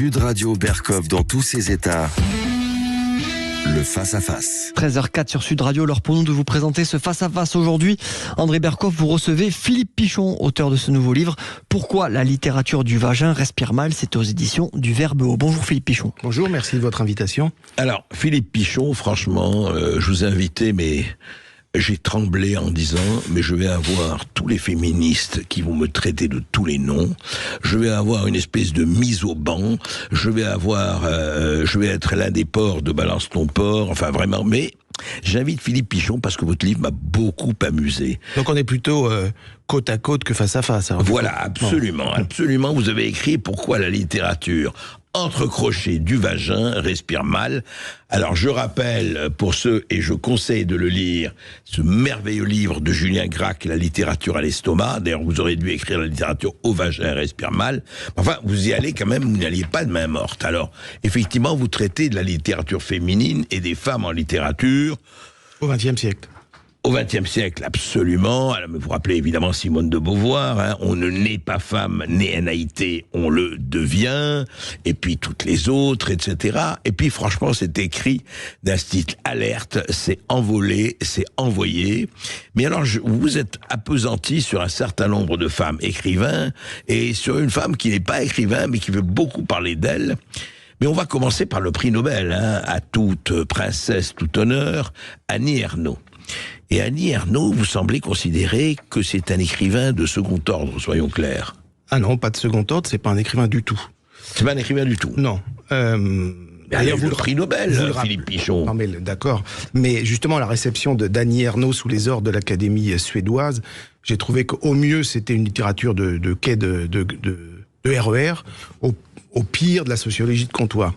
Sud Radio Berkov dans tous ses états. Le face-à-face. 13h04 sur Sud Radio, l'heure pour nous de vous présenter ce face-à-face aujourd'hui. André Berkov, vous recevez Philippe Pichon, auteur de ce nouveau livre. Pourquoi la littérature du vagin respire mal? C'est aux éditions du Verbe Haut. Bonjour Philippe Pichon. Bonjour, merci de votre invitation. Alors, Philippe Pichon, franchement, je vous ai invité, mais j'ai tremblé en disant, mais je vais avoir tous les féministes qui vont me traiter de tous les noms, je vais avoir une espèce de mise au banc, je vais être l'un des porcs de Balance ton porc, enfin vraiment, mais j'invite Philippe Pichon parce que votre livre m'a beaucoup amusé. Donc on est plutôt côte à côte que face à face. Alors. Voilà, absolument, absolument. Vous avez écrit pourquoi la littérature entrecrochée du vagin respire mal. Alors je rappelle pour ceux, et je conseille de le lire, ce merveilleux livre de Julien Gracq, La littérature à l'estomac. D'ailleurs vous aurez dû écrire La littérature au vagin respire mal. Enfin vous y allez quand même, vous n'alliez pas de main morte. Alors effectivement vous traitez de la littérature féminine et des femmes en littérature. Au XXe siècle. Au XXe siècle, absolument. Alors, vous rappelez évidemment Simone de Beauvoir, hein, on ne naît pas femme, né Anaïté, on le devient, et puis toutes les autres, etc. Et puis franchement, c'est écrit d'un style alerte, c'est envolé, c'est envoyé. Mais alors, vous êtes appesanti sur un certain nombre de femmes écrivains, et sur une femme qui n'est pas écrivain, mais qui veut beaucoup parler d'elle. Mais on va commencer par le prix Nobel, hein, à toute princesse, tout honneur, Annie Ernaux. Et Annie Ernaux, vous semblez considérer que c'est un écrivain de second ordre, soyons clairs. Ah non, pas de second ordre, c'est pas un écrivain du tout. C'est pas un écrivain du tout. Non. D'ailleurs, vous le prix Nobel, Philippe Pichon. Non mais d'accord. Mais justement, la réception d'Annie Ernaux sous les ordres de l'Académie suédoise, j'ai trouvé qu'au mieux c'était une littérature de quai de RER, au pire de la sociologie de comptoir.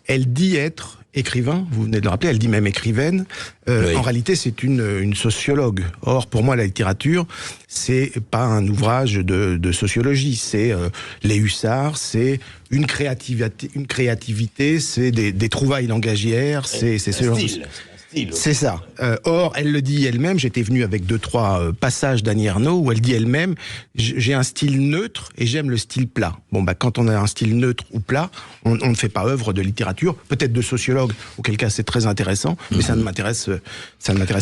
Elle dit être écrivain, vous venez de le rappeler, elle dit même écrivaine. Oui. En réalité, c'est une sociologue. Or, pour moi, la littérature, c'est pas un ouvrage de sociologie. C'est les hussards, c'est une créativité, c'est des trouvailles langagières, c'est ce genre. C'est ça. Or, elle le dit elle-même, j'étais venu avec 2-3 passages d'Annie Ernaux où elle dit elle-même, j'ai un style neutre et j'aime le style plat. Bon, quand on a un style neutre ou plat, on ne fait pas œuvre de littérature, peut-être de sociologue, auquel cas c'est très intéressant, mais ça ne m'intéresse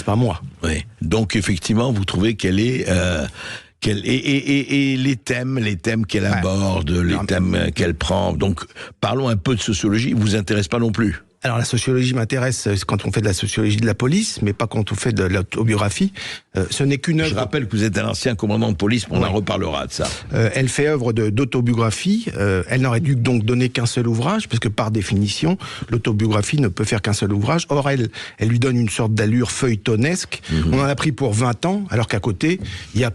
pas moi. Oui. Donc, effectivement, vous trouvez qu'elle est... et les thèmes qu'elle aborde, les thèmes qu'elle prend. Donc, parlons un peu de sociologie, vous intéresse pas non plus. Alors la sociologie m'intéresse quand on fait de la sociologie de la police, mais pas quand on fait de l'autobiographie. Ce n'est qu'une œuvre... Je rappelle que vous êtes un ancien commandant de police, on en reparlera de ça. Elle fait œuvre d'autobiographie. Elle n'aurait dû donc donner qu'un seul ouvrage, parce que par définition, l'autobiographie ne peut faire qu'un seul ouvrage. Or, elle lui donne une sorte d'allure feuilletonesque. On en a pris pour 20 ans, alors qu'à côté, il y a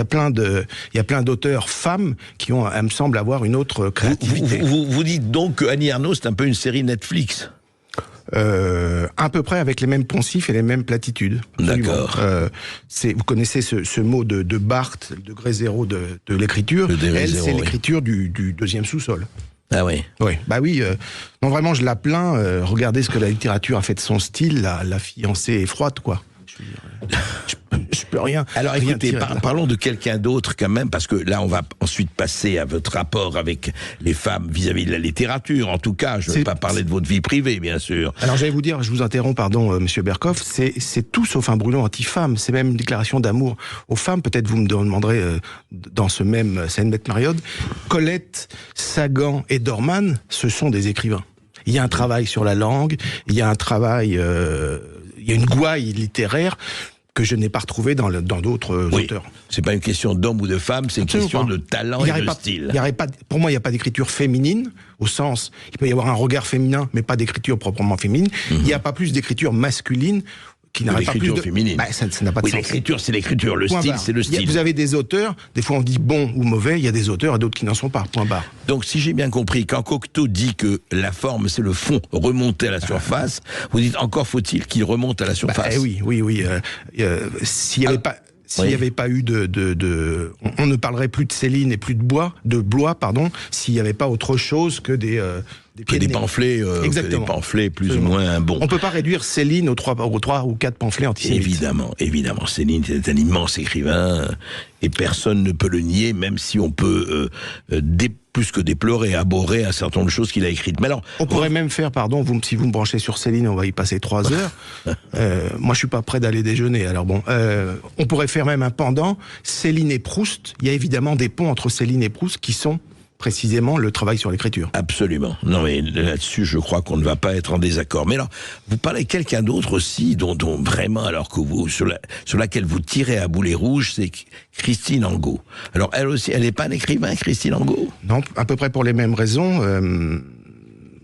plein d'auteurs femmes qui ont, elle me semble, avoir une autre créativité. Vous dites donc que Annie Ernaux, c'est un peu une série Netflix. À peu près avec les mêmes poncifs et les mêmes platitudes. D'accord. Vous connaissez ce mot de Barthes, le degré zéro de l'écriture. Elle, c'est l'écriture du deuxième sous-sol. Ah oui. Oui, bah oui. Non, vraiment, je la plains. Regardez ce que la littérature a fait de son style. La fiancée est froide, quoi. Je peux rien. Alors écoutez, parlons de quelqu'un d'autre quand même, parce que là on va ensuite passer à votre rapport avec les femmes vis-à-vis de la littérature. En tout cas, je ne vais pas parler de votre vie privée, bien sûr. Alors j'allais vous dire, je vous interromps, pardon, Monsieur Berkov, c'est tout sauf un brûlant anti-femme. C'est même une déclaration d'amour aux femmes. Peut-être vous me demanderez dans cette même période. Colette, Sagan et Dorman, ce sont des écrivains. Il y a un travail sur la langue, il y a un travail, il y a une gouaille littéraire que je n'ai pas retrouvé dans d'autres auteurs. C'est pas une question d'homme ou de femme, c'est une question de talent et de style. Pour moi, il n'y a pas d'écriture féminine, au sens, il peut y avoir un regard féminin, mais pas d'écriture proprement féminine. Il n'y a pas plus d'écriture masculine qui n'aurait pas plus de... féminine. Ça n'a pas de sens. L'écriture, c'est l'écriture. Le style, c'est le style. Vous avez des auteurs, des fois on dit bon ou mauvais, il y a des auteurs et d'autres qui n'en sont pas, point barre. Donc, si j'ai bien compris, quand Cocteau dit que la forme, c'est le fond, remonter à la surface, vous dites encore faut-il qu'il remonte à la surface. Oui. S'il n'y avait pas... S'il n'y avait pas eu on ne parlerait plus de Céline et plus de Blois, s'il n'y avait pas autre chose que que des pamphlets, plus ou moins bons. On peut pas réduire Céline aux 3 ou 4 pamphlets antisémites. Évidemment. Céline est un immense écrivain et personne ne peut le nier, même si on peut plus que déplorer, abhorrer un certain nombre de choses qu'il a écrites. Mais alors, on pourrait même faire, si vous me branchez sur Céline, on va y passer 3 heures. Moi, je suis pas prêt d'aller déjeuner. Alors bon, on pourrait faire même un pendant Céline et Proust. Il y a évidemment des ponts entre Céline et Proust qui sont précisément le travail sur l'écriture. Absolument. Non, mais là-dessus, je crois qu'on ne va pas être en désaccord. Mais alors, vous parlez de quelqu'un d'autre aussi, dont vraiment, alors que vous, sur laquelle vous tirez à boulet rouge, c'est Christine Angot. Alors, elle aussi, elle n'est pas un écrivain, Christine Angot? Non, à peu près pour les mêmes raisons.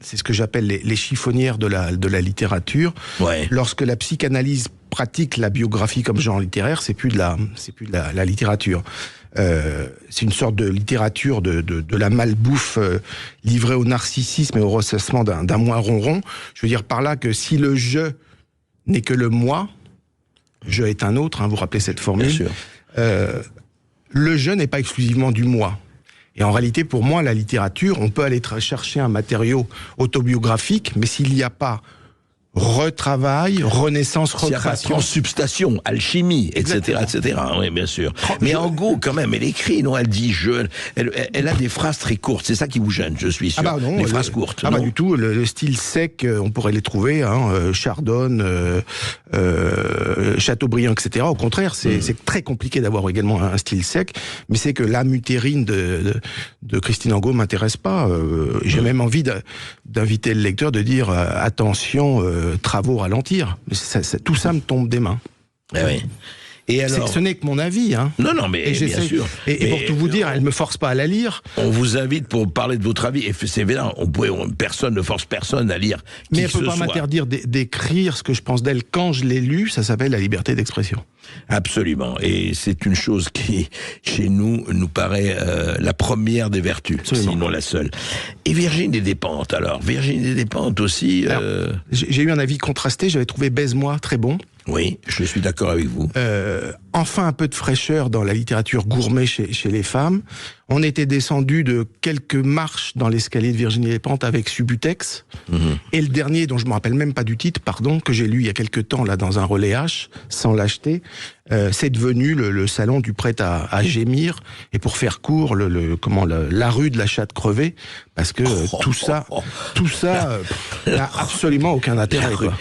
C'est ce que j'appelle les chiffonnières de la littérature. Ouais. Lorsque la psychanalyse pratique la biographie comme genre littéraire, c'est plus de la littérature. C'est une sorte de littérature de la malbouffe livrée au narcissisme et au ressassement d'un moi ronron. Je veux dire par là que si le je n'est que le moi, je est un autre, vous rappelez cette formule. Bien sûr. Le je n'est pas exclusivement du moi. Et en réalité, pour moi, la littérature, on peut aller chercher un matériau autobiographique, mais s'il n'y a pas retravail, renaissance, recréation, transubstantiation, alchimie, etc., etc. Oui, bien sûr. Mais Angot, quand même, elle écrit, non? Elle dit elle a des phrases très courtes. C'est ça qui vous gêne, je suis sûr. Non, les phrases courtes. Pas du tout. Le style sec, on pourrait les trouver. Chardonne, Chateaubriand, etc. Au contraire, c'est très compliqué d'avoir également un style sec. Mais c'est que l'âme utérine de Christine Angot m'intéresse pas. J'ai même envie d'inviter le lecteur de dire attention. Travaux ralentir. Tout ça me tombe des mains. Ah oui. Et alors... Ce n'est que mon avis. Non, mais bien sûr. Et pour tout vous dire, elle ne me force pas à la lire. On vous invite pour parler de votre avis. Et c'est évident, personne ne force personne à lire. Mais elle ne peut pas m'interdire d'écrire ce que je pense d'elle quand je l'ai lu. Ça s'appelle la liberté d'expression. Absolument. Et c'est une chose qui, chez nous paraît la première des vertus, sinon la seule. Et Virginie Despentes, alors. Virginie Despentes aussi... J'ai eu un avis contrasté. J'avais trouvé Baise-moi très bon. Oui, je suis d'accord avec vous. Enfin un peu de fraîcheur dans la littérature gourmet chez les femmes. On était descendu de quelques marches dans l'escalier de Virginie Despentes avec Subutex. Et le dernier, dont je me rappelle même pas du titre, que j'ai lu il y a quelques temps là dans un relais H, sans l'acheter, c'est devenu le salon du prêt à gémir. Et pour faire court, la rue de la chatte crevée, parce que tout ça n'a absolument aucun intérêt, quoi.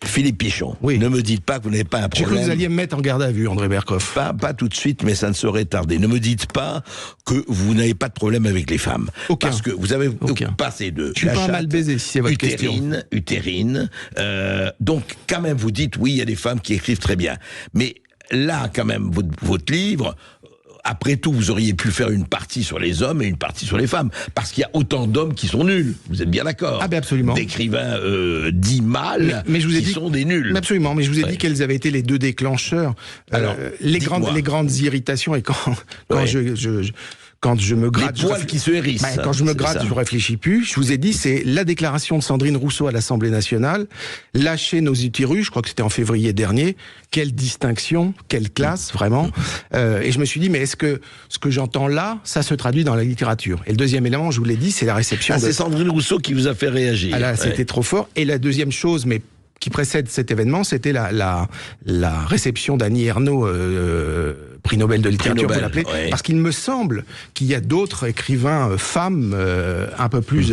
Philippe Pichon, oui. Ne me dites pas que vous n'avez pas un problème. J'ai cru que vous alliez me mettre en garde à vue, André Berkoff. Pas tout de suite, mais ça ne saurait tarder. Ne me dites pas que vous n'avez pas de problème avec les femmes. Aucun. Parce que vous avez passé de je suis pas mal baisé, si c'est votre question. Utérine. Donc, quand même, vous dites, oui, il y a des femmes qui écrivent très bien. Mais là, quand même, votre livre... Après tout, vous auriez pu faire une partie sur les hommes et une partie sur les femmes. Parce qu'il y a autant d'hommes qui sont nuls. Vous êtes bien d'accord? Ah ben absolument. D'écrivains dits mâles qui sont des nuls. Mais absolument, mais je vous ai dit quels avaient été les deux déclencheurs. Alors, les grandes irritations, et quand je me gratte... Les poils qui se hérissent. Quand je me gratte, je réfléchis plus. Je vous ai dit, c'est la déclaration de Sandrine Rousseau à l'Assemblée nationale. Lâcher nos utérus, je crois que c'était en février dernier. Quelle distinction, quelle classe, vraiment. Et je me suis dit, mais est-ce que ce que j'entends là, ça se traduit dans la littérature? Et le deuxième élément, je vous l'ai dit, c'est la réception... c'est Sandrine Rousseau qui vous a fait réagir. Ah là, c'était trop fort. Et la deuxième chose, mais qui précède cet événement, c'était la réception d'Annie Ernaux, prix Nobel de littérature, vous l'appelez, parce qu'il me semble qu'il y a d'autres écrivains femmes un peu plus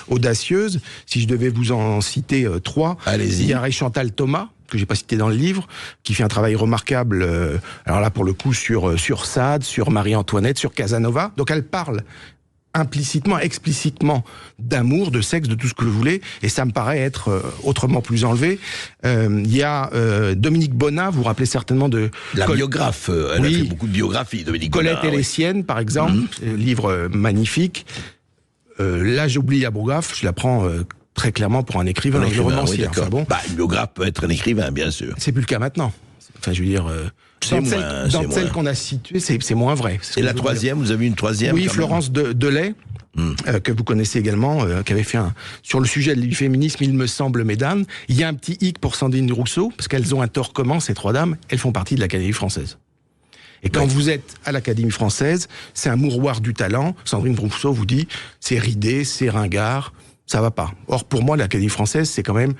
audacieuses. Si je devais vous en citer 3, allez-y. Il y a Chantal Thomas, que j'ai pas cité dans le livre, qui fait un travail remarquable, alors là pour le coup sur Sade, sur Marie-Antoinette, sur Casanova. Donc elle parle implicitement, explicitement d'amour, de sexe, de tout ce que vous voulez, et ça me paraît être autrement plus enlevé. Il y a Dominique Bonnat, vous vous rappelez certainement de... La biographe, elle a fait beaucoup de biographies, Dominique Colette Bonnat. et les siennes, par exemple, livre magnifique. Là, j'oublie la biographe, je la prends très clairement pour un écrivain, un romancier. Enfin, bon. Une biographe peut être un écrivain, bien sûr. C'est plus le cas maintenant. Enfin, je veux dire... Dans celle qu'on a située, c'est moins vrai. Et la troisième, vous avez une troisième? Oui, Florence Delay, que vous connaissez également, qui avait fait sur le sujet du féminisme, il me semble, mesdames. Il y a un petit hic pour Sandrine Rousseau, parce qu'elles ont un tort commun, ces trois dames, elles font partie de l'Académie française. Et quand vous êtes à l'Académie française, c'est un mouroir du talent. Sandrine Rousseau vous dit, c'est ridé, c'est ringard, Ça va pas. Or, pour moi, l'Académie française, c'est quand même...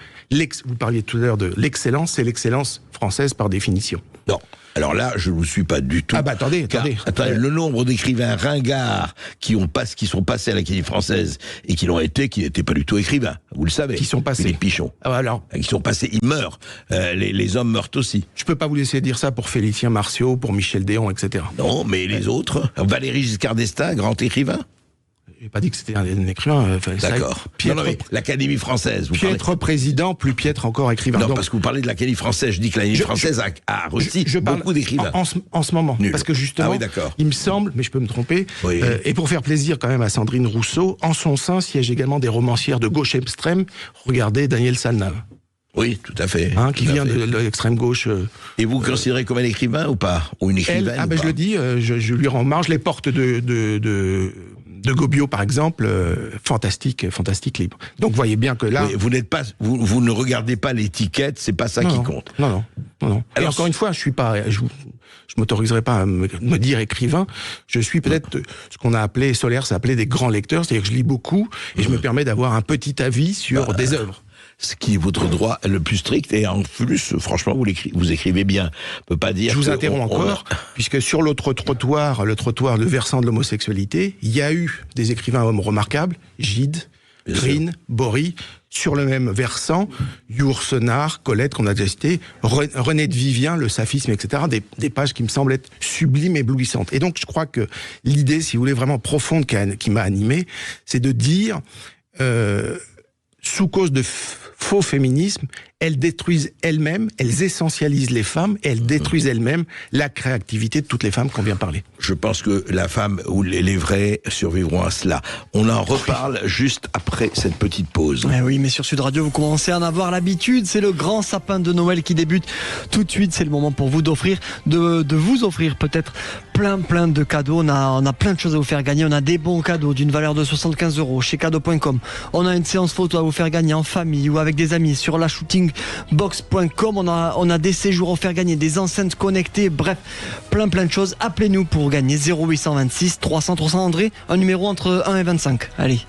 Vous parliez tout à l'heure de l'excellence, c'est l'excellence française par définition. Non. Alors là, je ne vous suis pas du tout. Ah bah attendez. Le nombre d'écrivains ringards qui sont passés à l'Académie française et qui n'étaient pas du tout écrivains, vous le savez. Qui sont passés. Les Pichon. Ah bah alors. Qui sont passés, ils meurent. Les hommes meurent aussi. Je peux pas vous laisser dire ça pour Félicien Martiaux, pour Michel Déon, etc. Non, mais les autres. Valéry Giscard d'Estaing, grand écrivain. J'ai pas dit que c'était un écrivain. D'accord. Non, mais l'Académie française. Piètre président, plus piètre encore écrivain. Non, parce que vous parlez de l'Académie française. Je dis que l'Académie française a reçu beaucoup d'écrivains. En ce moment. Nul. Parce que justement, il me semble, mais je peux me tromper, oui. Et pour faire plaisir quand même à Sandrine Rousseau, en son sein siègent également des romancières de gauche extrême. Regardez Daniel Salnave. Oui, tout à fait. Qui vient de l'extrême gauche. Et vous considérez comme un écrivain ou pas? Ou une écrivaine? Je le dis, je lui rends marge. Les portes de Gobio, par exemple, fantastique livre. Donc, vous voyez bien que là... Oui, vous ne regardez pas l'étiquette, c'est pas ça qui compte. Non. Alors, et encore une fois, je m'autoriserai pas à me dire écrivain. Je suis peut-être ce qu'on a appelé, Solaire s'est appelé des grands lecteurs, c'est-à-dire que je lis beaucoup et je me permets d'avoir un petit avis sur des œuvres. Ce qui est votre droit le plus strict, et en plus, franchement, vous écrivez bien. On peut pas dire. Je vous interromps encore, puisque sur l'autre trottoir, le versant de l'homosexualité, il y a eu des écrivains hommes remarquables, Gide, Green, Bory, sur le même versant, Yourcenar, Colette, qu'on a déjà cité, René de Vivien, le saphisme, etc., des pages qui me semblent être sublimes et éblouissantes. Et donc, je crois que l'idée, si vous voulez, vraiment profonde qui m'a animé, c'est de dire, sous cause de faux féminisme, elles détruisent elles-mêmes, elles essentialisent les femmes, et elles détruisent elles-mêmes la créativité de toutes les femmes qu'on vient parler. Je pense que la femme ou les vraies survivront à cela. On en reparle juste après cette petite pause. Oui, mais sur Sud Radio, vous commencez à en avoir l'habitude. C'est le grand sapin de Noël qui débute tout de suite. C'est le moment pour vous de vous offrir peut-être plein de cadeaux. On a plein de choses à vous faire gagner. On a des bons cadeaux d'une valeur de 75 € chez cadeau.com. On a une séance photo à vous faire gagner en famille ou avec des amis sur la shootingbox.com. On a des séjours à faire gagner, des enceintes connectées, bref, plein de choses. Appelez-nous pour gagner 0826 300 300 André, un numéro entre 1 et 25. Allez.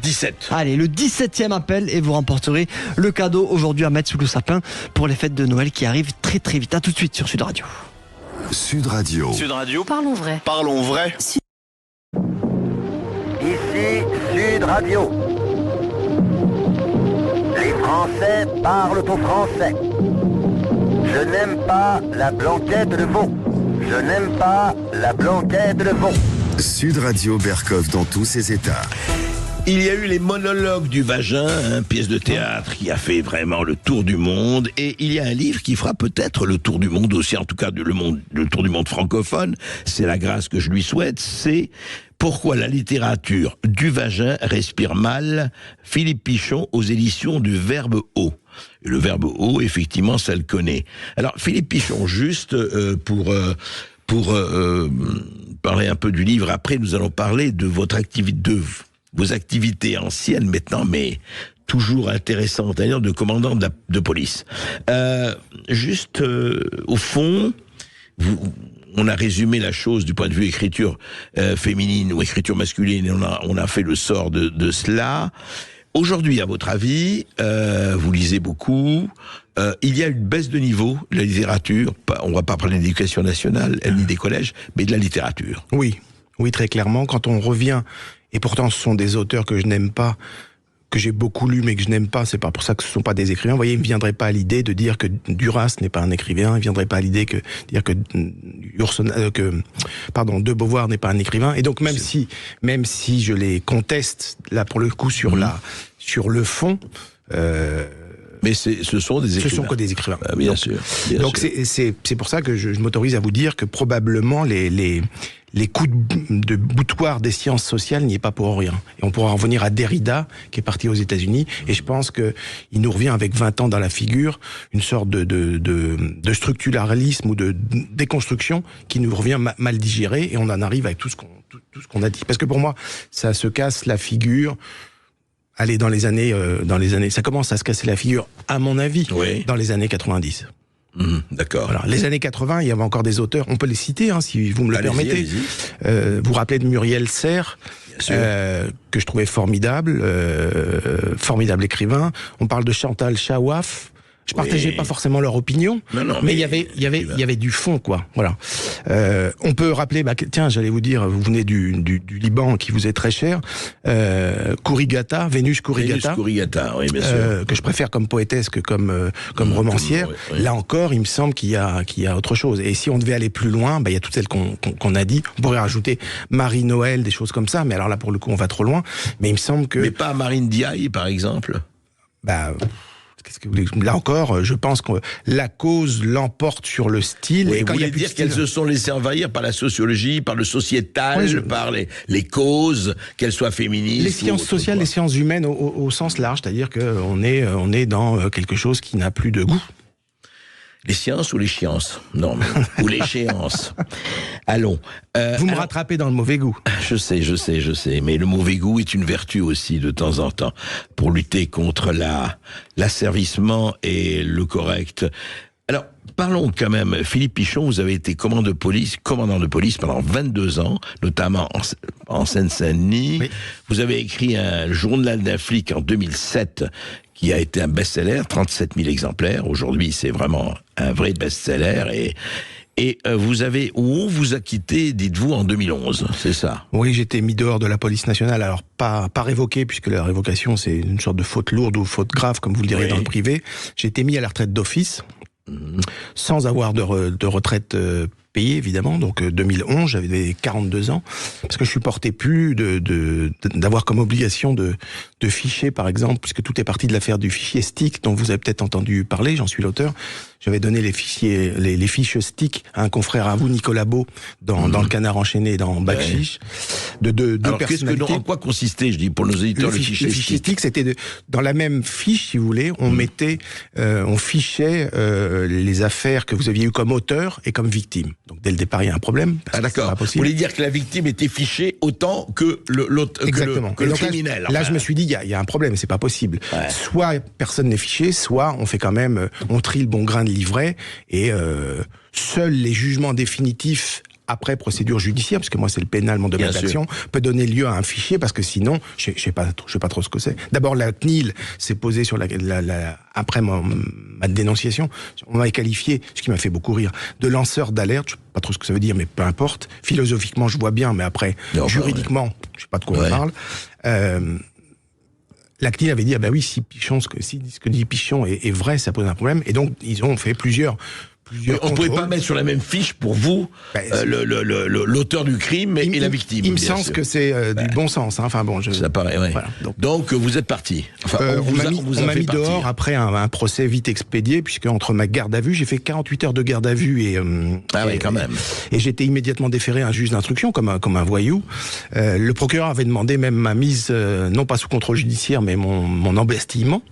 17. Allez, le 17e appel et vous remporterez le cadeau aujourd'hui à mettre sous le sapin pour les fêtes de Noël qui arrivent très vite. À tout de suite sur Sud Radio. Sud Radio. Sud Radio. Parlons vrai. Parlons vrai. Ici Sud Radio. Les Français parlent au français. Je n'aime pas la blanquette de veau. Je n'aime pas la blanquette de veau. Sud Radio Bercoff dans tous ses états. Il y a eu les monologues du vagin, pièce de théâtre qui a fait vraiment le tour du monde, et il y a un livre qui fera peut-être le tour du monde aussi, en tout cas le tour du monde francophone. C'est la grâce que je lui souhaite. C'est Pourquoi la littérature du vagin respire mal, Philippe Pichon aux éditions du Verbe Haut. Et le Verbe Haut, effectivement, ça le connaît. Alors Philippe Pichon, juste pour parler un peu du livre. Après, nous allons parler de votre activité, vos activités anciennes maintenant, mais toujours intéressantes, d'ailleurs, de commandant de police. Au fond, on a résumé la chose du point de vue écriture féminine ou écriture masculine, et on a fait le sort de cela. Aujourd'hui, à votre avis, vous lisez beaucoup, il y a une baisse de niveau de la littérature, on ne va pas parler d'éducation nationale, ni des collèges, mais de la littérature. Oui, très clairement, quand on revient... Et pourtant, ce sont des auteurs que je n'aime pas, que j'ai beaucoup lus, mais que je n'aime pas. C'est pas pour ça que ce ne sont pas des écrivains. Vous voyez, il ne me viendrait pas à l'idée de dire que Duras n'est pas un écrivain. Il ne viendrait pas à l'idée de dire que De Beauvoir n'est pas un écrivain. Et donc, même si je les conteste, là, pour le coup, sur le fond, mais ce sont des écrivains. Ce sont que des écrivains. Bien sûr. Donc, c'est pour ça que je m'autorise à vous dire que probablement les coups de boutoir des sciences sociales n'y est pas pour rien. Et on pourra en revenir à Derrida, qui est parti aux États-Unis, et je pense qu'il nous revient avec 20 ans dans la figure, une sorte de structuralisme ou de déconstruction qui nous revient mal digéré, et on en arrive avec tout ce qu'on a dit. Parce que pour moi, ça se casse la figure. Allez, dans les années, ça commence à se casser la figure, à mon avis, dans les années 90. D'accord. Voilà. Les années 80, il y avait encore des auteurs, on peut les citer, hein, si vous me le permettez. Vous vous rappelez de Muriel Serre, que je trouvais formidable, formidable écrivain. On parle de Chantal Chawaf. Je partageais pas forcément leur opinion, mais il y avait du fond, quoi. Voilà. On peut rappeler, tiens, j'allais vous dire, vous venez du Liban, qui vous est très cher, Kurigata, Vénus Kurigata. Vénus Kurigata, oui, bien sûr. Que je préfère comme poétesse que comme romancière. Oui. Là encore, il me semble qu'il y a autre chose. Et si on devait aller plus loin, il y a toutes celles qu'on a dit. On pourrait rajouter Marie-Noël, des choses comme ça, mais alors là, pour le coup, on va trop loin. Mais il me semble que... Mais pas Marine Diaye, par exemple. Qu'est-ce que vous voulez ? Là encore, je pense que la cause l'emporte sur le style. Oui, et vous voulez dire qu'elles se sont laissées envahir par la sociologie, par le sociétal, par les causes, qu'elles soient féministes. Les sciences sociales, les sciences humaines au sens large, c'est-à-dire qu'on est dans quelque chose qui n'a plus de goût. Les sciences ou les chiances ? Non, ou l'échéance. Allons. Vous me rattrapez dans le mauvais goût. Je sais. Mais le mauvais goût est une vertu aussi, de temps en temps, pour lutter contre l'asservissement et le correct. Alors, parlons quand même. Philippe Pichon, vous avez été commandant de police pendant 22 ans, notamment en Seine-Saint-Denis. Oui. Vous avez écrit un journal d'un flic en 2007 qui a été un best-seller, 37 000 exemplaires. Aujourd'hui, c'est vraiment un vrai best-seller. Et on vous a quitté, dites-vous, en 2011, c'est ça ? Oui, j'étais mis dehors de la police nationale, alors pas révoqué, puisque la révocation, c'est une sorte de faute lourde ou faute grave, comme vous le direz dans le privé. J'ai été mis à la retraite d'office, sans avoir de retraite payée, évidemment. Donc 2011, j'avais 42 ans, parce que je supportais plus d'avoir comme obligation de ficher, par exemple, puisque tout est parti de l'affaire du fichier STIC, dont vous avez peut-être entendu parler, j'en suis l'auteur. J'avais donné les fiches STIC à un confrère à vous, Nicolas Beau, dans le Canard enchaîné, dans Backchiche, de deux personnalités. En quoi consistait, je dis, pour nos éditeurs, le fichier STIC, c'était dans la même fiche, si vous voulez, on fichait les affaires que vous aviez eues comme auteur et comme victime. Donc dès le départ, il y a un problème. D'accord. Vous voulez dire que la victime était fichée autant que le criminel. Là, je me suis dit, il y a un problème, c'est pas possible. Ouais. Soit personne n'est fiché, soit on fait quand même, on trie le bon grain de livret, et seuls les jugements définitifs après procédure judiciaire, parce que moi c'est le pénal, mon domaine d'action, peut donner lieu à un fichier, parce que sinon, je sais pas trop ce que c'est. D'abord, la CNIL s'est posée sur après ma dénonciation, on m'avait qualifié, ce qui m'a fait beaucoup rire, de lanceur d'alerte. Je sais pas trop ce que ça veut dire, mais peu importe. Philosophiquement, je vois bien, mais après, juridiquement, je sais pas de quoi on parle. La CNIL avait dit, oui, si ce que dit Pichon est vrai, ça pose un problème. Et donc, ils ont fait plusieurs on ne pouvait pas mettre sur la même fiche pour vous l'auteur du crime et la victime. Il me semble que c'est du bon sens. Hein. Enfin bon, ça paraît. Ouais. Voilà, donc vous êtes parti. Enfin, on m'a mis dehors après un procès vite expédié, puisque entre ma garde à vue, j'ai fait 48 heures de garde à vue quand même. Et j'étais immédiatement déféré à un juge d'instruction comme un voyou. Le procureur avait demandé même ma mise non pas sous contrôle judiciaire, mais mon embestillement.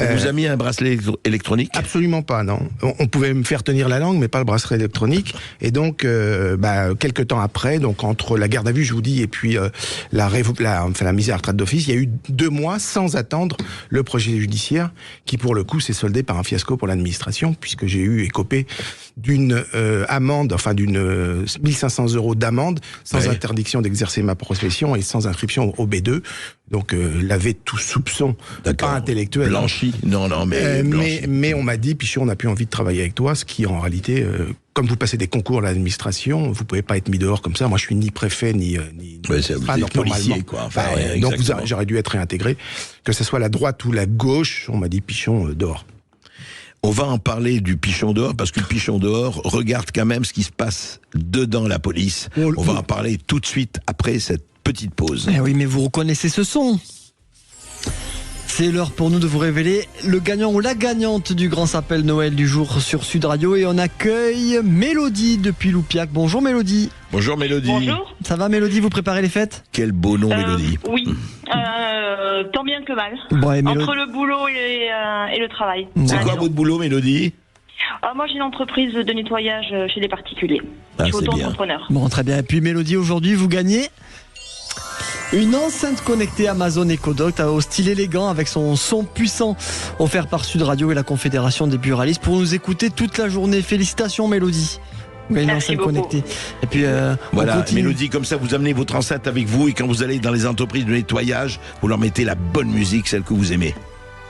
On vous a mis un bracelet électronique ? Absolument pas, non. On pouvait me faire tenir la langue, mais pas le bracelet électronique. Et donc, quelques temps après, donc entre la garde à vue, je vous dis, et puis la mise à la retraite d'office, il y a eu 2 mois sans attendre le projet judiciaire, qui pour le coup s'est soldé par un fiasco pour l'administration, puisque j'ai eu écopé d'une amende, d'une 1500 € d'amende, sans interdiction d'exercer ma profession et sans inscription au B2. Donc, laver tout soupçon, pas intellectuel. Blanchi. Non, mais on m'a dit, Pichon, on n'a plus envie de travailler avec toi, ce qui en réalité, comme vous passez des concours à l'administration, vous pouvez pas être mis dehors comme ça. Moi, je suis ni préfet, ni policier, quoi. Enfin, donc, j'aurais dû être réintégré. Que ce soit la droite ou la gauche, on m'a dit, Pichon, dehors. On va en parler du Pichon dehors, parce que le Pichon dehors regarde quand même ce qui se passe dedans la police. On va en parler tout de suite après cette petite pause. Oui, mais vous reconnaissez ce son. C'est l'heure pour nous de vous révéler le gagnant ou la gagnante du grand sapel Noël du jour sur Sud Radio, et on accueille Mélodie depuis Loupiac. Bonjour Mélodie. Bonjour Mélodie. Bonjour. Ça va Mélodie, vous préparez les fêtes ? Quel beau nom Mélodie. Oui, tant bien que mal. Entre le boulot et le travail. C'est quoi votre boulot Mélodie ? Moi j'ai une entreprise de nettoyage chez les particuliers. Je suis auto-entrepreneur. Bon, très bien. Et puis Mélodie, aujourd'hui vous gagnez Une enceinte connectée Amazon Echo Dot au style élégant avec son son puissant offert par Sud Radio et la Confédération des buralistes pour nous écouter toute la journée. Félicitations Mélodie. Une enceinte connectée. Et puis voilà, Mélodie, comme ça vous amenez votre enceinte avec vous et quand vous allez dans les entreprises de nettoyage, vous leur mettez la bonne musique, celle que vous aimez.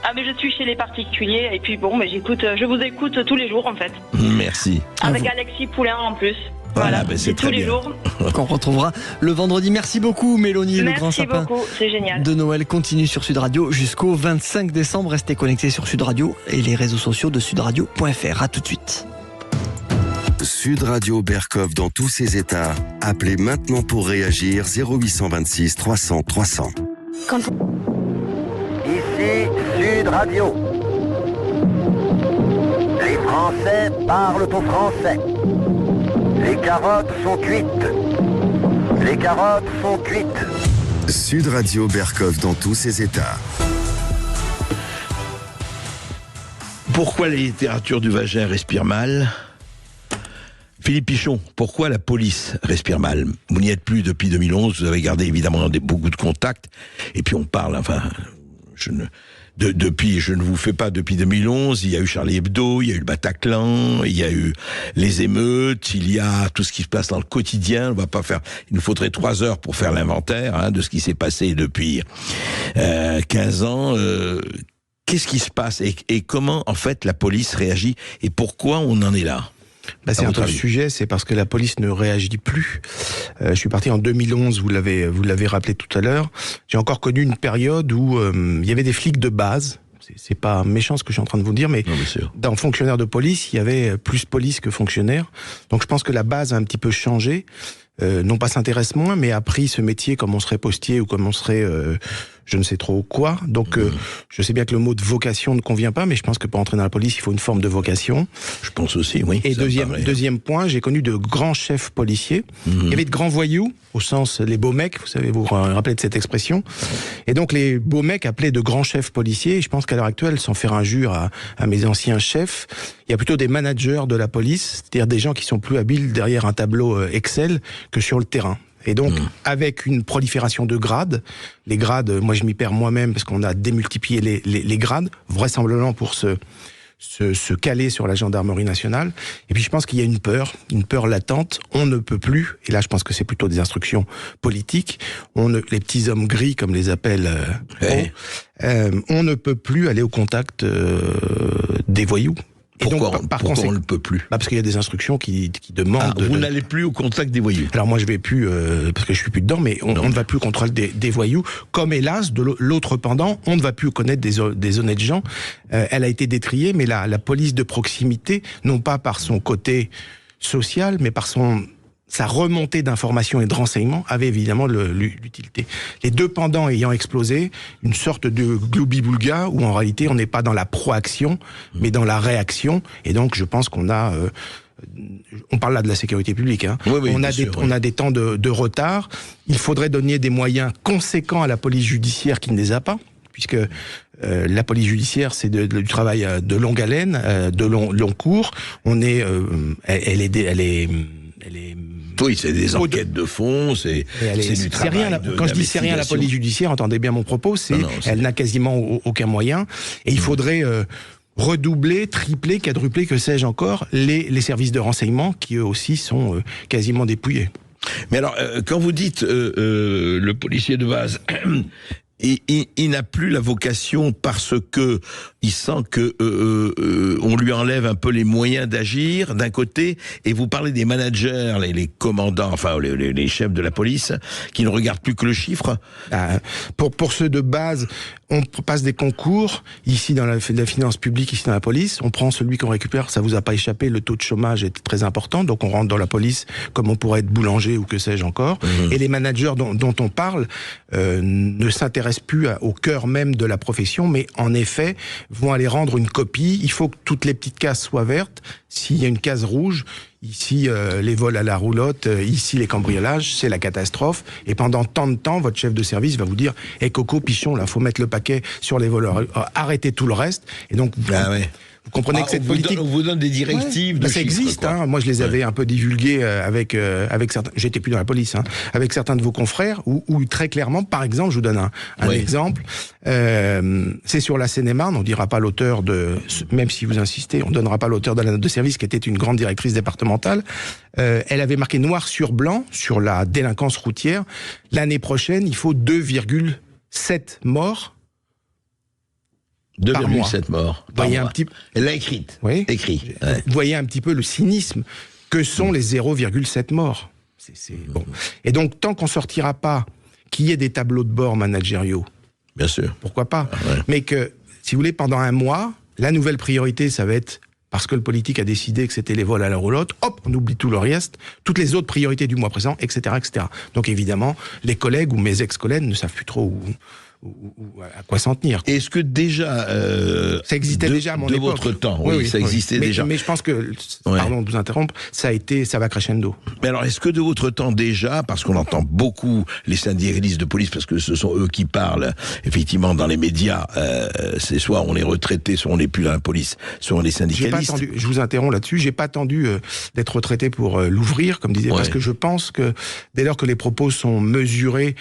Ah mais je suis chez les particuliers et puis bon, mais je vous écoute tous les jours en fait. Merci. Avec Alexis Poulain en plus. Voilà, ben c'est très tous les bien. jours. Qu'on retrouvera le vendredi. Merci beaucoup Mélanie. Le grand sapin beaucoup, c'est génial. De Noël continue sur Sud Radio jusqu'au 25 décembre. Restez connectés sur Sud Radio et les réseaux sociaux de sudradio.fr. À tout de suite. Sud Radio Berkov dans tous ses états. Appelez maintenant pour réagir 0826 300 300. Ici Sud Radio. Les Français parlent au français. Les carottes sont cuites. Les carottes sont cuites. Sud Radio Berkov dans tous ses états. Pourquoi la littérature du vagin respire mal ? Philippe Pichon, pourquoi la police respire mal ? Vous n'y êtes plus depuis 2011, vous avez gardé évidemment beaucoup de contacts, et puis on parle, je ne vous fais pas depuis 2011, il y a eu Charlie Hebdo, il y a eu le Bataclan, il y a eu les émeutes, il y a tout ce qui se passe dans le quotidien, il nous faudrait 3 heures pour faire l'inventaire de ce qui s'est passé depuis 15 ans. Qu'est-ce qui se passe et comment en fait la police réagit et pourquoi on en est là ? C'est un autre sujet, c'est parce que la police ne réagit plus. Je suis parti en 2011, vous l'avez rappelé tout à l'heure. J'ai encore connu une période où il y avait des flics de base. C'est pas méchant ce que je suis en train de vous dire, mais dans fonctionnaires de police, il y avait plus police que fonctionnaires. Donc je pense que la base a un petit peu changé. Non pas s'intéresse moins, mais a pris ce métier comme on serait postier ou comme on serait je ne sais trop quoi. Donc je sais bien que le mot de vocation ne convient pas, mais je pense que pour entrer dans la police, il faut une forme de vocation. Je pense aussi, oui. Et deuxième point, j'ai connu de grands chefs policiers. Il y avait de grands voyous, au sens les beaux mecs, vous savez, vous vous rappelez de cette expression. Et donc les beaux mecs appelaient de grands chefs policiers. Et je pense qu'à l'heure actuelle, sans faire injure à mes anciens chefs, il y a plutôt des managers de la police, c'est-à-dire des gens qui sont plus habiles derrière un tableau Excel que sur le terrain. Et donc, avec une prolifération de grades, les grades, moi je m'y perds moi-même parce qu'on a démultiplié les grades, vraisemblablement pour se caler sur la gendarmerie nationale. Et puis je pense qu'il y a une peur latente. On ne peut plus, et là je pense que c'est plutôt des instructions politiques, les petits hommes gris, comme les appellent, on ne peut plus aller au contact des voyous. Pourquoi on ne peut plus ? Parce qu'il y a des instructions qui demandent... vous n'allez plus au contact des voyous ? Alors moi je vais plus, parce que je suis plus dedans, mais on ne va plus au contrôle des voyous. Comme hélas, de l'autre pendant, on ne va plus connaître des honnêtes gens. Elle a été détriée, mais la police de proximité, non pas par son côté social, mais par sa remontée d'informations et de renseignements avait évidemment l'utilité. Les deux pendants ayant explosé, une sorte de gloubi-boulga où en réalité on n'est pas dans la proaction, mais dans la réaction. Et donc je pense qu'on a... on parle là de la sécurité publique. Oui, on a des temps de retard. Il faudrait donner des moyens conséquents à la police judiciaire qui ne les a pas, puisque la police judiciaire, c'est du travail de longue haleine, de long cours. Elle est oui, c'est des enquêtes de fond, c'est du travail. Quand je dis c'est rien la police judiciaire, entendez bien mon propos, elle n'a quasiment aucun moyen. Et il faudrait redoubler, tripler, quadrupler, que sais-je encore, les services de renseignement qui eux aussi sont quasiment dépouillés. Mais alors, quand vous dites le policier de base... Il n'a plus la vocation parce que il sent que on lui enlève un peu les moyens d'agir d'un côté, et vous parlez des managers, les commandants, enfin les chefs de la police, qui ne regardent plus que le chiffre. Pour ceux de base, on passe des concours ici dans la finance publique, ici dans la police. On prend celui qu'on récupère, ça vous a pas échappé. Le taux de chômage est très important, donc on rentre dans la police comme on pourrait être boulanger ou que sais-je encore. Et les managers dont on parle ne s'intéressent plus au cœur même de la profession, mais en effet vont aller rendre une copie. Il faut que toutes les petites cases soient vertes. S'il y a une case rouge, ici les vols à la roulotte, ici les cambriolages, c'est la catastrophe. Et pendant tant de temps, votre chef de service va vous dire « Coco, Pichon, là, faut mettre le paquet sur les voleurs. Arrêtez tout le reste. » Et donc, Vous comprenez que cette politique... On vous donne des directives de ça chiffres, existe, quoi. moi je les avais un peu divulguées avec certains... J'étais plus dans la police, avec certains de vos confrères, où très clairement, par exemple, je vous donne un exemple, c'est sur la Seine-et-Marne, on dira pas l'auteur même si vous insistez, on donnera pas l'auteur de la note de service, qui était une grande directrice départementale. Elle avait marqué noir sur blanc sur la délinquance routière. L'année prochaine, il faut 2,7 morts. 2,7 morts. Voyez un petit... Elle l'a écrite. Oui. Écrit. Ouais. Vous voyez un petit peu le cynisme que sont les 0,7 morts. Bon. Et donc, tant qu'on sortira pas qu'il y ait des tableaux de bord managériaux, bien sûr, pourquoi pas, mais que, si vous voulez, pendant un mois, la nouvelle priorité, ça va être, parce que le politique a décidé que c'était les vols à la roulotte, hop, on oublie tout le reste, toutes les autres priorités du mois présent, etc., etc. Donc évidemment, les collègues ou mes ex-collègues ne savent plus trop ou à quoi s'en tenir. Est-ce que déjà... ça existait déjà à mon époque. De votre temps, oui, ça existait déjà. Mais je pense que, pardon de vous interrompre, ça va crescendo. Mais alors, est-ce que de votre temps déjà, parce qu'on entend beaucoup les syndicalistes de police, parce que ce sont eux qui parlent, effectivement, dans les médias, c'est soit on est retraités, soit on n'est plus dans la police, soit on est syndicalistes. Je vous interromps là-dessus, j'ai pas attendu d'être retraité pour l'ouvrir, comme disait, parce que je pense que dès lors que les propos sont mesurés